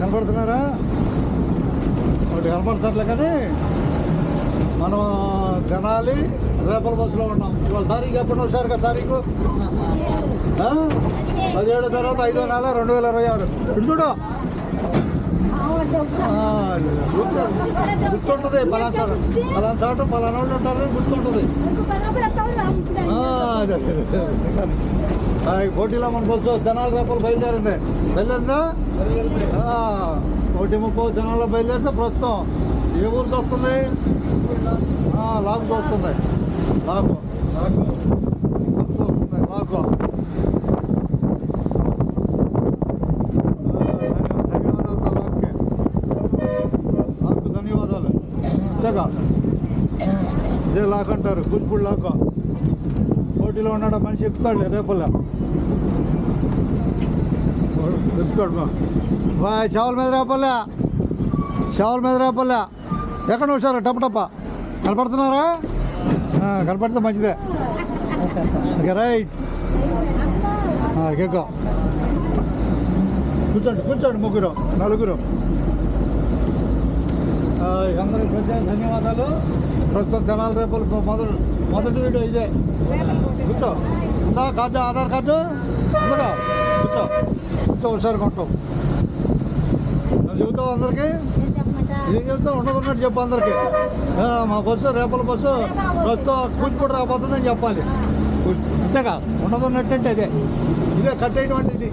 కనపడుతున్నారా? ఒకటి కనపడుతున్నట్లే కానీ మనం తెనాలి రేపల బస్సులో ఉన్నాం. ఇవాళ తారీఖు ఎప్పుడు వచ్చారు కదా? తారీఖు 17 తర్వాత 5వ నెల 2026. ఇటు చూడు, గుర్తుంటుంది. పలానా చోట పలానా వాళ్ళు ఉంటారు, గుర్తుంటుంది. కోటిలో మన బస్సు తెనాలి రేపలు బయలుదేరిందా? 1:30 తెనాల్లో బయలుదేరితే ప్రస్తుతం ఏ ఊరికి వస్తుంది? లాకు వస్తుంది. లాకు ధన్యవాదాలు. ఇదే లాక్ అంటారు, కూచిపూడి లాక్. పోటీలో ఉన్నాడు మనిషి చెప్తాడు రేపల్లా చెప్తాడు. చేపల మీద రేపల్లా, చేపల మీద రేపల్లా. ఎక్కడ వచ్చారు? టప్ప కనపడుతున్నారా? కనపడితే మంచిదే. Okay right. ఎక్కో కూర్చోండి ముగ్గురు నలుగురు. అందరికి ధన్యవాదాలు. ప్రస్తుతం తెనాలి రేపలు మొదటి వీడియో ఇదే. కూర్చో, ఉందా కార్డు? ఆధార్ కార్డు ఉందా? కూర్చో హుషారుగా ఉంటావు. నువ్వు చెబుతావు అందరికీ? ఏం చెప్తావు? ఉన్నదన్నట్టు చెప్పు అందరికీ. మా బస్సు రేపల బస్సు ప్రస్తుతం కూచిపూడి రాబోతుందని చెప్పాలి. అంతేగా, ఉన్నదన్నట్టు అంటే ఇదే కట్టేటువంటి ఇది.